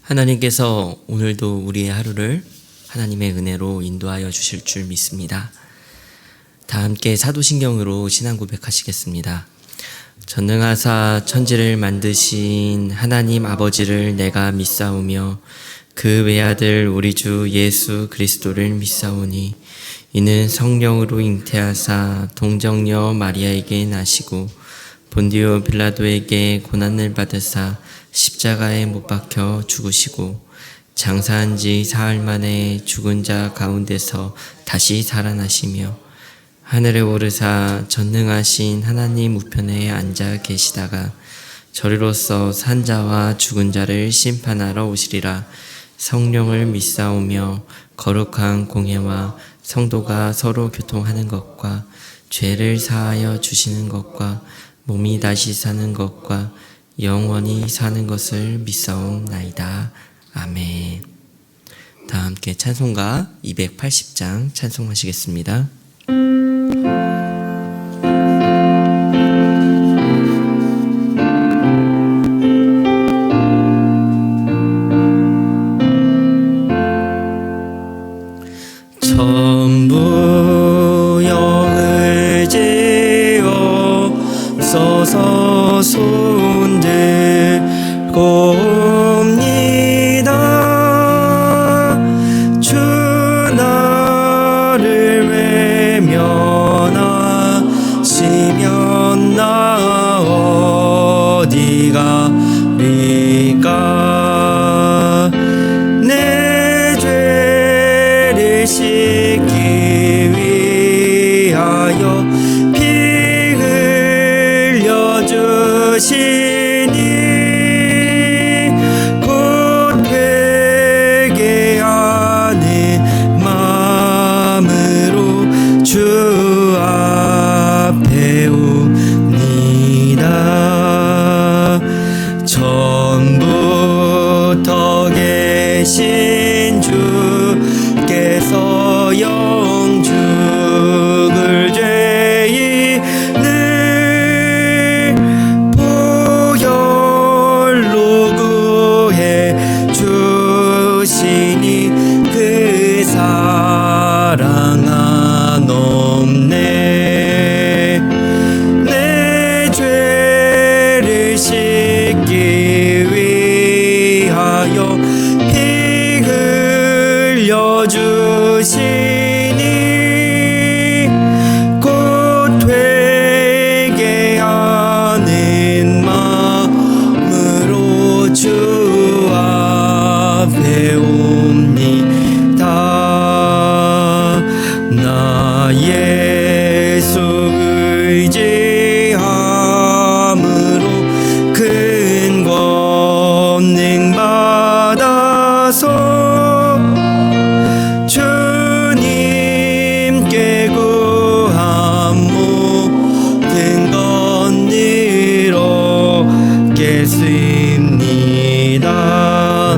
하나님께서 오늘도 우리의 하루를 하나님의 은혜로 인도하여 주실 줄 믿습니다. 다 함께 사도신경으로 신앙 고백하시겠습니다. 전능하사 천지를 만드신 하나님 아버지를 내가 믿사오며 그 외아들 우리 주 예수 그리스도를 믿사오니 이는 성령으로 잉태하사 동정녀 마리아에게 나시고 본디오 빌라도에게 고난을 받으사 십자가에 못 박혀 죽으시고 장사한 지 사흘 만에 죽은 자 가운데서 다시 살아나시며 하늘에 오르사 전능하신 하나님 우편에 앉아 계시다가 저리로서 산 자와 죽은 자를 심판하러 오시리라. 성령을 믿사오며 거룩한 공회와 성도가 서로 교통하는 것과 죄를 사하여 주시는 것과 몸이 다시 사는 것과 영원히 사는 것을 믿사옵나이다. 아멘. 다 함께 찬송가 280장 찬송하시겠습니다. 전부 영을 지어 서서 손 들고 옵니다. 주 나를 외면하시면 나 어디 가리까. 내 죄를 씻기 위하여 피 흘려주시니 곧 회개하는 마음으로 주 앞에 옵니다. 전부터 계신 주께서 영죽을 죄인을 보혈로 구해 주시니 그 사랑 한없네. 내 죄를 씻기 위하여 피 흘려주시니 곧 회개하는 마음으로 주 앞에 옵니다. 나 예수 의지함으로 큰 권능 받아서 주님께 구한 모든 것 이루겠습니다.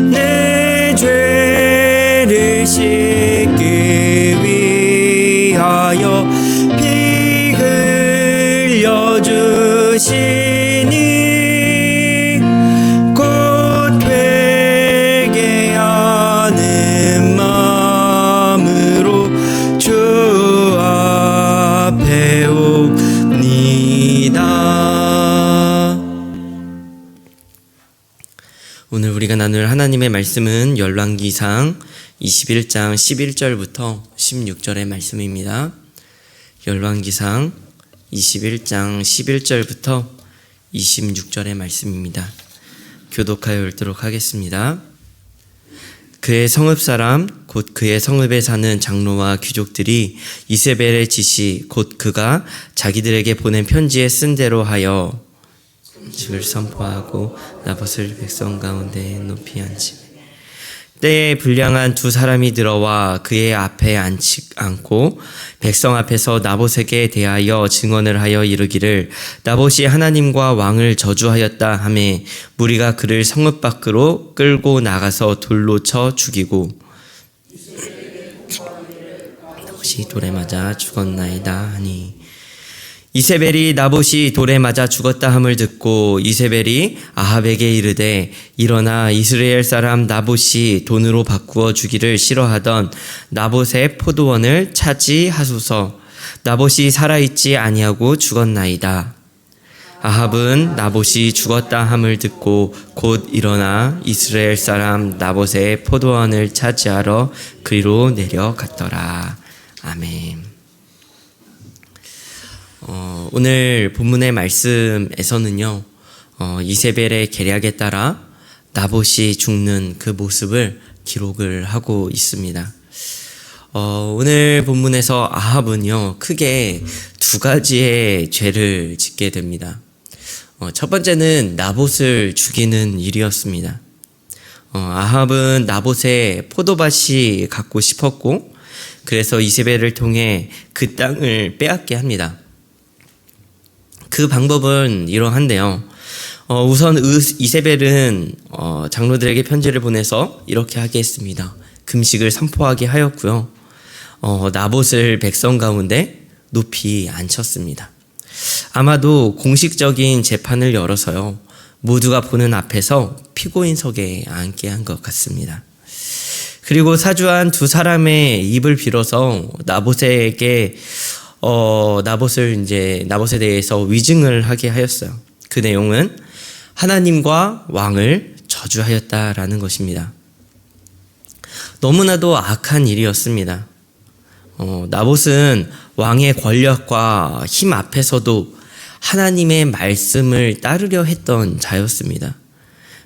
내 죄를 씻기 위하여 피 흘려주시니 곧 회개하는 마음으로 주 앞에 옵니다. 오늘 우리가 나눌 하나님의 말씀은 열왕기상 21장 11절부터 16절의 말씀입니다. 열왕기상 21장 11절부터 26절의 말씀입니다. 교독하여 읽도록 하겠습니다. 그의 성읍 사람 곧 그의 성읍에 사는 장로와 귀족들이 이세벨의 지시 곧 그가 자기들에게 보낸 편지에 쓴 대로 하여 을 선포하고 나봇을 백성 가운데 높이 앉히매 때에 불량한 두 사람이 들어와 그의 앞에 앉고 백성 앞에서 나봇에게 대하여 증언을 하여 이르기를 나봇이 하나님과 왕을 저주하였다 하매 무리가 그를 성읍 밖으로 끌고 나가서 돌로 쳐 죽이고 나봇이 돌에 맞아 죽었나이다 하니 이세벨이 나봇이 돌에 맞아 죽었다 함을 듣고 이세벨이 아합에게 이르되 일어나 이스라엘 사람 나봇이 돈으로 바꾸어 주기를 싫어하던 나봇의 포도원을 차지하소서. 나봇이 살아있지 아니하고 죽었나이다. 아합은 나봇이 죽었다 함을 듣고 곧 일어나 이스라엘 사람 나봇의 포도원을 차지하러 그리로 내려갔더라. 아멘. 오늘 본문의 말씀에서는요, 이세벨의 계략에 따라 나봇이 죽는 그 모습을 기록을 하고 있습니다. 오늘 본문에서 아합은요, 크게 두 가지의 죄를 짓게 됩니다. 첫 번째는 나봇을 죽이는 일이었습니다. 아합은 나봇의 포도밭이 갖고 싶었고, 그래서 이세벨을 통해 그 땅을 빼앗게 합니다. 그 방법은 이러한데요. 우선 이세벨은 장로들에게 편지를 보내서 이렇게 하게 했습니다. 금식을 선포하게 하였고요. 나봇을 백성 가운데 높이 앉혔습니다. 아마도 공식적인 재판을 열어서요, 모두가 보는 앞에서 피고인석에 앉게 한 것 같습니다. 그리고 사주한 두 사람의 입을 빌어서 나봇에 대해서 위증을 하게 하였어요. 그 내용은 하나님과 왕을 저주하였다라는 것입니다. 너무나도 악한 일이었습니다. 나봇은 왕의 권력과 힘 앞에서도 하나님의 말씀을 따르려 했던 자였습니다.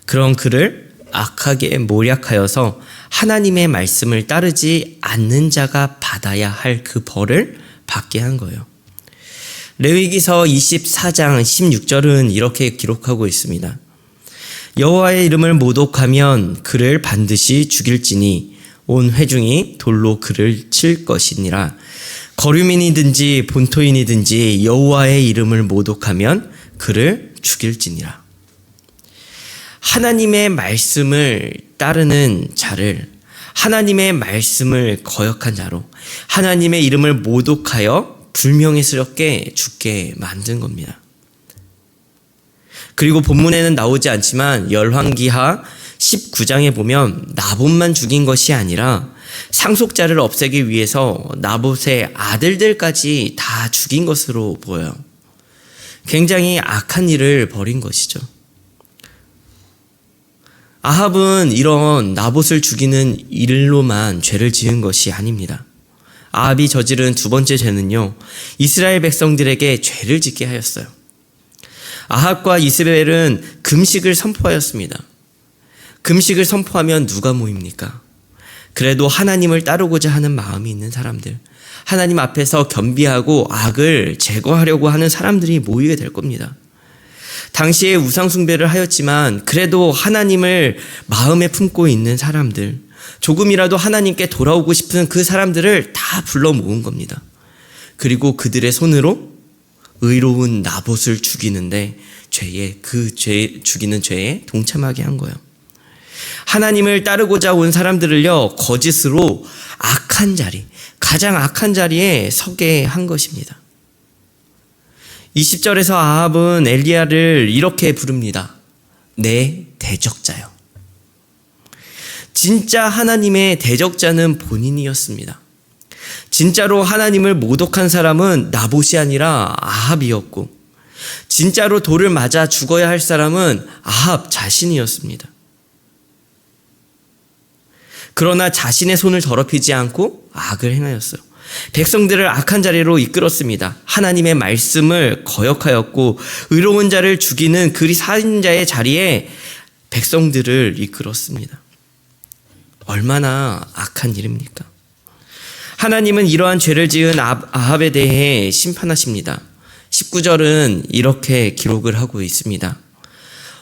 그런 그를 악하게 모략하여서 하나님의 말씀을 따르지 않는 자가 받아야 할 그 벌을 받게 한 거예요. 레위기서 24장 16절은 이렇게 기록하고 있습니다. 여호와의 이름을 모독하면 그를 반드시 죽일지니 온 회중이 돌로 그를 칠 것이니라. 거류민이든지 본토인이든지 여호와의 이름을 모독하면 그를 죽일지니라. 하나님의 말씀을 따르는 자를 하나님의 말씀을 거역한 자로 하나님의 이름을 모독하여 불명예스럽게 죽게 만든 겁니다. 그리고 본문에는 나오지 않지만 열왕기하 19장에 보면 나봇만 죽인 것이 아니라 상속자를 없애기 위해서 나봇의 아들들까지 다 죽인 것으로 보여요. 굉장히 악한 일을 벌인 것이죠. 아합은 이런 나봇을 죽이는 일로만 죄를 지은 것이 아닙니다. 아합이 저지른 두 번째 죄는요, 이스라엘 백성들에게 죄를 짓게 하였어요. 아합과 이스라엘은 금식을 선포하였습니다. 금식을 선포하면 누가 모입니까? 그래도 하나님을 따르고자 하는 마음이 있는 사람들, 하나님 앞에서 겸비하고 악을 제거하려고 하는 사람들이 모이게 될 겁니다. 당시에 우상숭배를 하였지만 그래도 하나님을 마음에 품고 있는 사람들, 조금이라도 하나님께 돌아오고 싶은 그 사람들을 다 불러 모은 겁니다. 그리고 그들의 손으로 의로운 나봇을 죽이는데 죽이는 죄에 동참하게 한 거예요. 하나님을 따르고자 온 사람들을요, 거짓으로 악한 자리, 가장 악한 자리에 서게 한 것입니다. 20절에서 아합은 엘리야를 이렇게 부릅니다. 내 대적자요. 진짜 하나님의 대적자는 본인이었습니다. 진짜로 하나님을 모독한 사람은 나봇이 아니라 아합이었고, 진짜로 돌을 맞아 죽어야 할 사람은 아합 자신이었습니다. 그러나 자신의 손을 더럽히지 않고 악을 행하였어요. 백성들을 악한 자리로 이끌었습니다. 하나님의 말씀을 거역하였고 의로운 자를 죽이는 그 살인자의 자리에 백성들을 이끌었습니다. 얼마나 악한 일입니까? 하나님은 이러한 죄를 지은 아합에 대해 심판하십니다. 19절은 이렇게 기록을 하고 있습니다.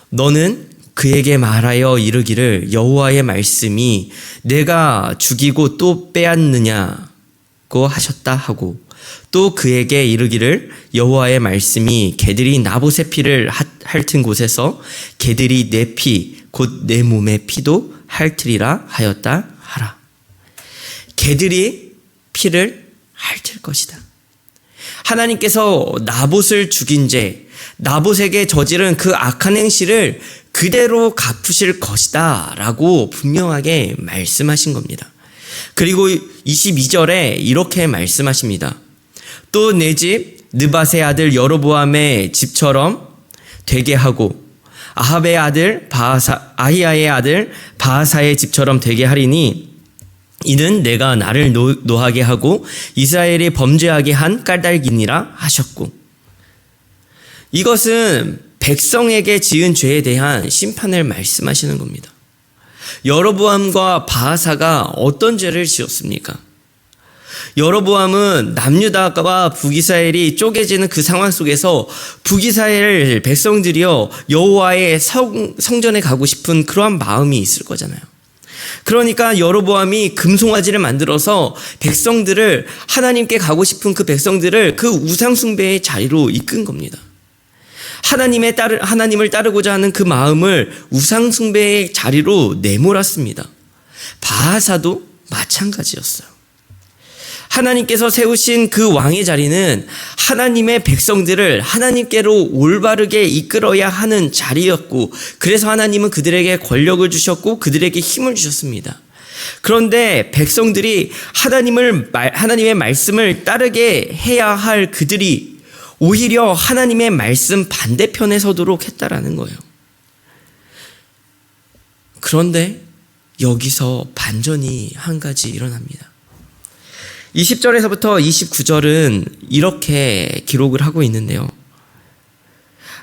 너는 그에게 말하여 이르기를 여호와의 말씀이 내가 죽이고 또 빼앗느냐고 하셨다 하고, 또 그에게 이르기를 여호와의 말씀이 개들이 나봇의 피를 핥은 곳에서 개들이 내 피 곧 내 몸의 피도 핥으리라 하였다 하라. 개들이 피를 핥을 것이다. 하나님께서 나봇을 죽인 죄, 나봇에게 저지른 그 악한 행실을 그대로 갚으실 것이다 라고 분명하게 말씀하신 겁니다. 그리고 22절에 이렇게 말씀하십니다. 또 내 집 느밧의 아들 여로보암의 집처럼 되게 하고 아합의 아들 아히야의 아들 바하사의 집처럼 되게 하리니 이는 내가 나를 노하게 하고 이스라엘이 범죄하게 한 까닭이니라 하셨고, 이것은 백성에게 지은 죄에 대한 심판을 말씀하시는 겁니다. 여로보암과 바하사가 어떤 죄를 지었습니까? 여로보암은 남유다와 북이스라엘이 쪼개지는 그 상황 속에서 북이스라엘 백성들이여 여호와의 성전에 가고 싶은 그러한 마음이 있을 거잖아요. 그러니까 여로보암이 금송아지를 만들어서 백성들을, 하나님께 가고 싶은 그 백성들을 그 우상숭배의 자리로 이끈 겁니다. 하나님을 따르고자 하는 그 마음을 우상숭배의 자리로 내몰았습니다. 바하사도 마찬가지였어요. 하나님께서 세우신 그 왕의 자리는 하나님의 백성들을 하나님께로 올바르게 이끌어야 하는 자리였고, 그래서 하나님은 그들에게 권력을 주셨고 그들에게 힘을 주셨습니다. 그런데 백성들이 하나님의 말씀을 따르게 해야 할 그들이 오히려 하나님의 말씀 반대편에 서도록 했다라는 거예요. 그런데 여기서 반전이 한 가지 일어납니다. 20절에서부터 29절은 이렇게 기록을 하고 있는데요.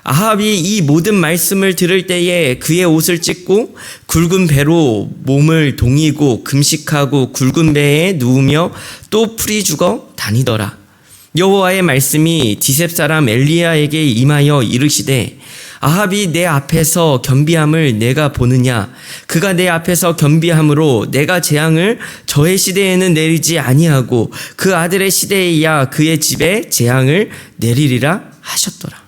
아합이 이 모든 말씀을 들을 때에 그의 옷을 찢고 굵은 배로 몸을 동이고 금식하고 굵은 배에 누우며 또 풀이 죽어 다니더라. 여호와의 말씀이 디셉 사람 엘리야에게 임하여 이르시되 아합이 내 앞에서 겸비함을 내가 보느냐? 그가 내 앞에서 겸비함으로 내가 재앙을 저의 시대에는 내리지 아니하고 그 아들의 시대에야 그의 집에 재앙을 내리리라 하셨더라.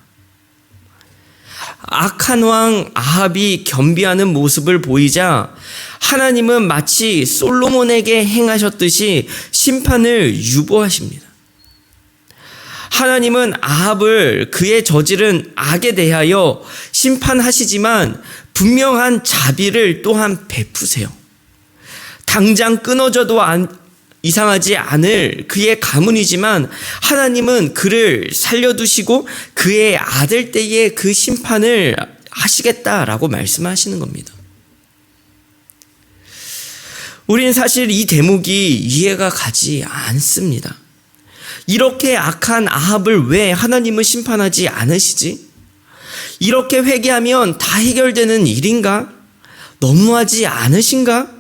악한 왕 아합이 겸비하는 모습을 보이자 하나님은 마치 솔로몬에게 행하셨듯이 심판을 유보하십니다. 하나님은 아합을 그의 저지른 악에 대하여 심판하시지만 분명한 자비를 또한 베푸세요. 당장 끊어져도 이상하지 않을 그의 가문이지만 하나님은 그를 살려두시고 그의 아들 때에 그 심판을 하시겠다라고 말씀하시는 겁니다. 우리는 사실 이 대목이 이해가 가지 않습니다. 이렇게 악한 아합을 왜 하나님은 심판하지 않으시지? 이렇게 회개하면 다 해결되는 일인가? 너무하지 않으신가?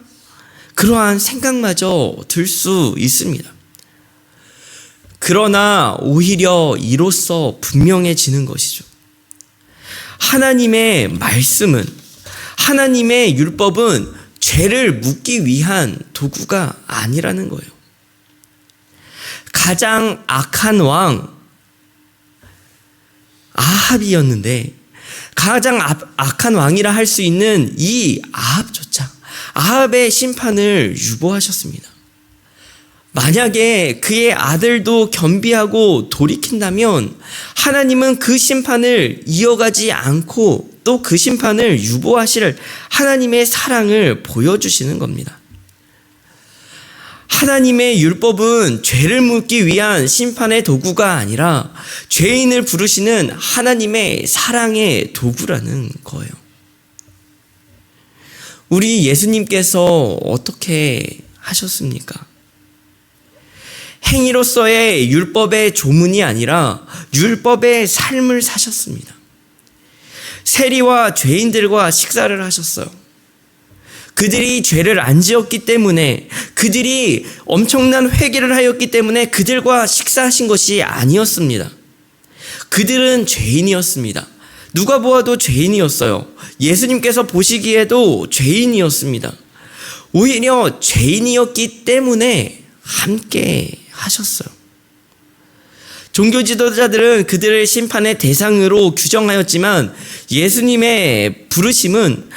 그러한 생각마저 들 수 있습니다. 그러나 오히려 이로써 분명해지는 것이죠. 하나님의 말씀은, 하나님의 율법은 죄를 묻기 위한 도구가 아니라는 거예요. 가장 악한 왕 아합이었는데 가장 악한 왕이라 할 수 있는 이 아합조차 아합의 심판을 유보하셨습니다. 만약에 그의 아들도 겸비하고 돌이킨다면 하나님은 그 심판을 이어가지 않고 또 그 심판을 유보하실 하나님의 사랑을 보여주시는 겁니다. 하나님의 율법은 죄를 묻기 위한 심판의 도구가 아니라 죄인을 부르시는 하나님의 사랑의 도구라는 거예요. 우리 예수님께서 어떻게 하셨습니까? 행위로서의 율법의 조문이 아니라 율법의 삶을 사셨습니다. 세리와 죄인들과 식사를 하셨어요. 그들이 죄를 안 지었기 때문에, 그들이 엄청난 회개를 하였기 때문에 그들과 식사하신 것이 아니었습니다. 그들은 죄인이었습니다. 누가 보아도 죄인이었어요. 예수님께서 보시기에도 죄인이었습니다. 오히려 죄인이었기 때문에 함께 하셨어요. 종교 지도자들은 그들을 심판의 대상으로 규정하였지만 예수님의 부르심은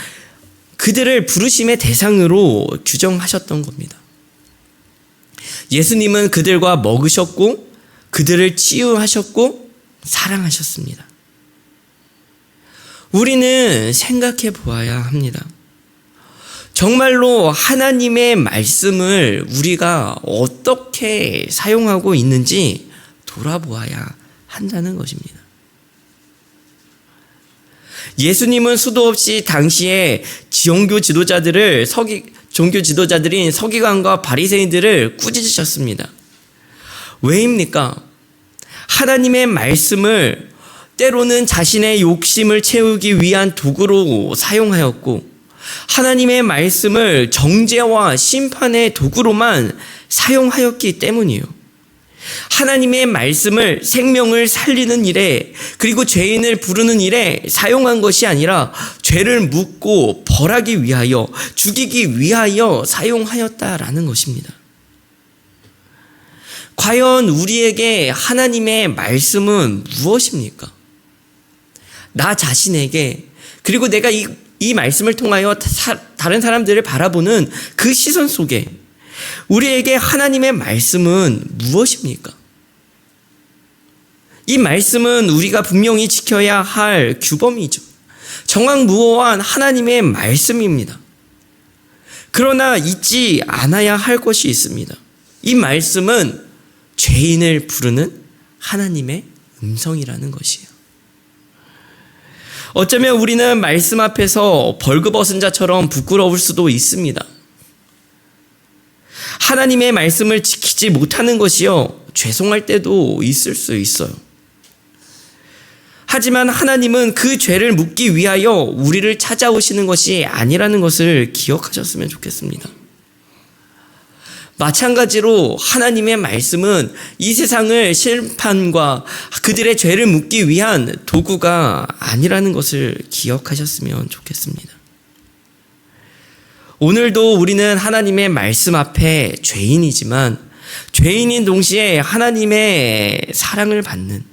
그들을 부르심의 대상으로 규정하셨던 겁니다. 예수님은 그들과 먹으셨고 그들을 치유하셨고 사랑하셨습니다. 우리는 생각해 보아야 합니다. 정말로 하나님의 말씀을 우리가 어떻게 사용하고 있는지 돌아보아야 한다는 것입니다. 예수님은 수도 없이 당시에 종교 지도자들인 서기관과 바리새인들을 꾸짖으셨습니다. 왜입니까? 하나님의 말씀을 때로는 자신의 욕심을 채우기 위한 도구로 사용하였고, 하나님의 말씀을 정죄와 심판의 도구로만 사용하였기 때문이요. 하나님의 말씀을 생명을 살리는 일에, 그리고 죄인을 부르는 일에 사용한 것이 아니라 죄를 묻고 벌하기 위하여, 죽이기 위하여 사용하였다라는 것입니다. 과연 우리에게 하나님의 말씀은 무엇입니까? 나 자신에게, 그리고 내가 이 말씀을 통하여 다른 사람들을 바라보는 그 시선 속에 우리에게 하나님의 말씀은 무엇입니까? 이 말씀은 우리가 분명히 지켜야 할 규범이죠. 정확무오한 하나님의 말씀입니다. 그러나 잊지 않아야 할 것이 있습니다. 이 말씀은 죄인을 부르는 하나님의 음성이라는 것이에요. 어쩌면 우리는 말씀 앞에서 벌거벗은 자처럼 부끄러울 수도 있습니다. 하나님의 말씀을 지키지 못하는 것이요, 죄송할 때도 있을 수 있어요. 하지만 하나님은 그 죄를 묻기 위하여 우리를 찾아오시는 것이 아니라는 것을 기억하셨으면 좋겠습니다. 마찬가지로 하나님의 말씀은 이 세상을 심판과 그들의 죄를 묻기 위한 도구가 아니라는 것을 기억하셨으면 좋겠습니다. 오늘도 우리는 하나님의 말씀 앞에 죄인이지만, 죄인인 동시에 하나님의 사랑을 받는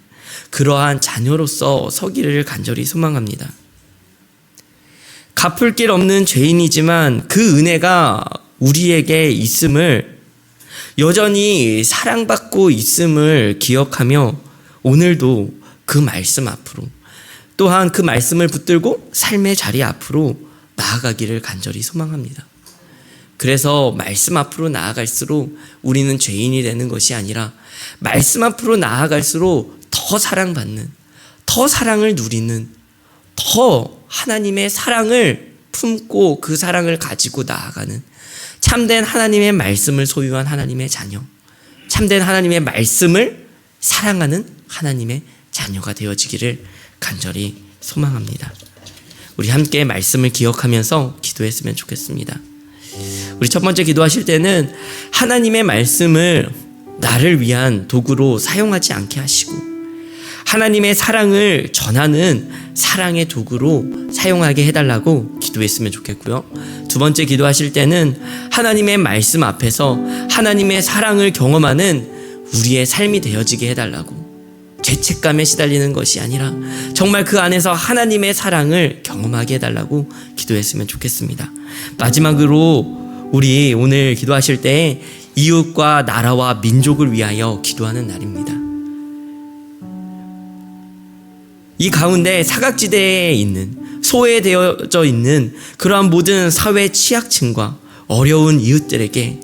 그러한 자녀로서 서기를 간절히 소망합니다. 갚을 길 없는 죄인이지만 그 은혜가 우리에게 있음을, 여전히 사랑받고 있음을 기억하며 오늘도 그 말씀 앞으로, 또한 그 말씀을 붙들고 삶의 자리 앞으로 나아가기를 간절히 소망합니다. 그래서 말씀 앞으로 나아갈수록 우리는 죄인이 되는 것이 아니라, 말씀 앞으로 나아갈수록 더 사랑받는, 더 사랑을 누리는, 더 하나님의 사랑을 품고 그 사랑을 가지고 나아가는 참된 하나님의 말씀을 소유한 하나님의 자녀, 참된 하나님의 말씀을 사랑하는 하나님의 자녀가 되어지기를 간절히 소망합니다. 우리 함께 말씀을 기억하면서 기도했으면 좋겠습니다. 우리 첫 번째 기도하실 때는 하나님의 말씀을 나를 위한 도구로 사용하지 않게 하시고, 하나님의 사랑을 전하는 사랑의 도구로 사용하게 해달라고 기도했으면 좋겠고요. 두 번째 기도하실 때는 하나님의 말씀 앞에서 하나님의 사랑을 경험하는 우리의 삶이 되어지게 해달라고, 죄책감에 시달리는 것이 아니라 정말 그 안에서 하나님의 사랑을 경험하게 해달라고 기도했으면 좋겠습니다. 마지막으로 우리 오늘 기도하실 때 이웃과 나라와 민족을 위하여 기도하는 날입니다. 이 가운데 사각지대에 있는, 소외되어져 있는 그러한 모든 사회 취약층과 어려운 이웃들에게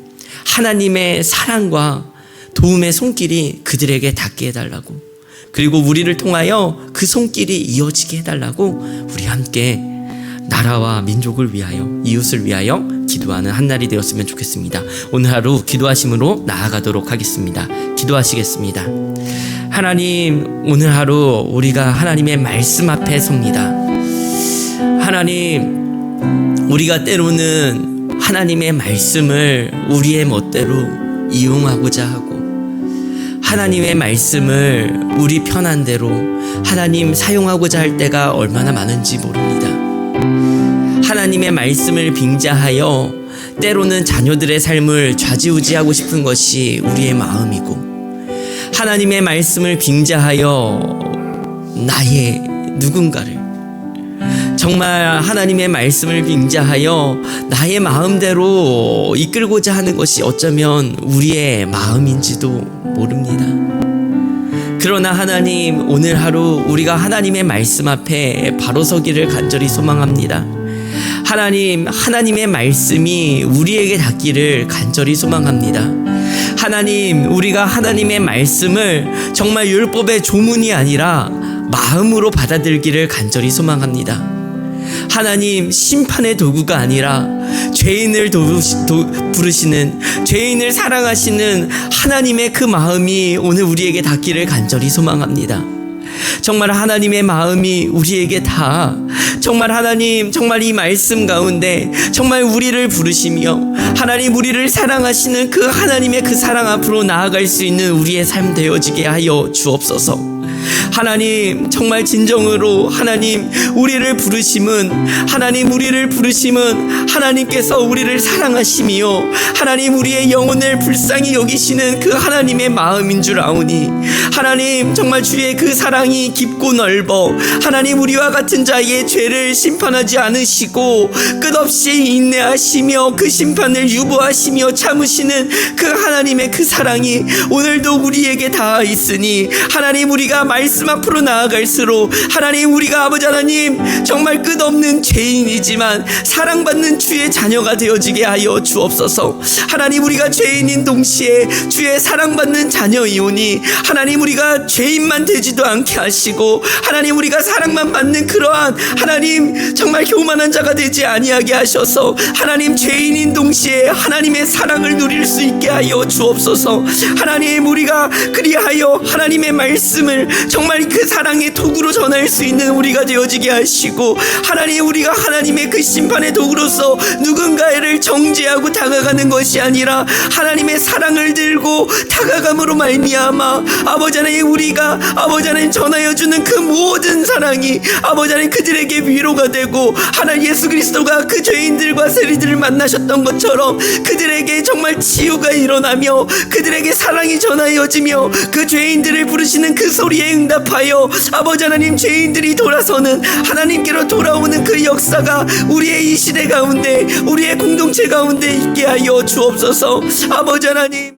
하나님의 사랑과 도움의 손길이 그들에게 닿게 해달라고, 그리고 우리를 통하여 그 손길이 이어지게 해달라고 우리 함께 나라와 민족을 위하여, 이웃을 위하여 기도하는 한 날이 되었으면 좋겠습니다. 오늘 하루 기도하심으로 나아가도록 하겠습니다. 기도하시겠습니다. 하나님, 오늘 하루 우리가 하나님의 말씀 앞에 섭니다. 하나님, 우리가 때로는 하나님의 말씀을 우리의 멋대로 이용하고자 하고, 하나님의 말씀을 우리 편한 대로 하나님 사용하고자 할 때가 얼마나 많은지 모릅니다. 하나님의 말씀을 빙자하여 때로는 자녀들의 삶을 좌지우지하고 싶은 것이 우리의 마음이고, 하나님의 말씀을 빙자하여 나의 누군가를, 정말 하나님의 말씀을 빙자하여 나의 마음대로 이끌고자 하는 것이 어쩌면 우리의 마음인지도 모릅니다. 그러나 하나님, 오늘 하루 우리가 하나님의 말씀 앞에 바로 서기를 간절히 소망합니다. 하나님, 하나님의 말씀이 우리에게 닿기를 간절히 소망합니다. 하나님, 우리가 하나님의 말씀을 정말 율법의 조문이 아니라 마음으로 받아들기를 간절히 소망합니다. 하나님, 심판의 도구가 아니라 죄인을 부르시는, 죄인을 사랑하시는 하나님의 그 마음이 오늘 우리에게 닿기를 간절히 소망합니다. 정말 하나님의 마음이 우리에게 다, 정말 하나님, 정말 이 말씀 가운데 정말 우리를 부르시며 하나님, 우리를 사랑하시는 그 하나님의 그 사랑 앞으로 나아갈 수 있는 우리의 삶 되어지게 하여 주옵소서. 하나님, 정말 진정으로 하나님, 우리를 부르심은 하나님께서 우리를 사랑하시며 하나님, 우리의 영혼을 불쌍히 여기시는 그 하나님의 마음인 줄 아오니, 하나님, 정말 주의 그 사랑이 깊고 넓어 하나님, 우리와 같은 자의 죄를 심판하지 않으시고 끝없이 인내하시며 그 심판을 유보하시며 참으시는 그 하나님의 그 사랑이 오늘도 우리에게 닿아 있으니, 하나님, 우리가 말씀 앞으로 나아갈수록 하나님, 우리가 아버지 하나님 정말 끝없는 죄인이지만 사랑받는 주의 자녀가 되어지게 하여 주옵소서. 하나님, 우리가 죄인인 동시에 주의 사랑받는 자녀이오니 하나님, 우리가 죄인만 되지도 않게 하시고 하나님, 우리가 사랑만 받는 그러한 하나님 정말 교만한 자가 되지 아니하게 하셔서 하나님, 죄인인 동시에 하나님의 사랑을 누릴 수 있게 하여 주옵소서. 하나님, 우리가 그리하여 하나님의 말씀을 정말 그 사랑의 도구로 전할 수 있는 우리가 되어지게 하시고, 하나님, 우리가 하나님의 그 심판의 도구로서 누군가를 정죄하고 다가가는 것이 아니라 하나님의 사랑을 들고 다가감으로 말미암아 아버지 하나님, 우리가 아버지 하나님 전하여 주는 그 모든 사랑이 아버지 하나님 그들에게 위로가 되고, 하나님 예수 그리스도가 그 죄인들과 세리들을 만나셨던 것처럼 그들에게 정말 치유가 일어나며 그들에게 사랑이 전하여지며 그 죄인들을 부르시는 그 소리에 응답하여 아버지 하나님, 죄인들이 돌아서는 하나님께로 돌아오는 그 역사가 우리의 이 시대 가운데, 우리의 공동체 가운데 있게 하여 주옵소서. 아버지 하나님,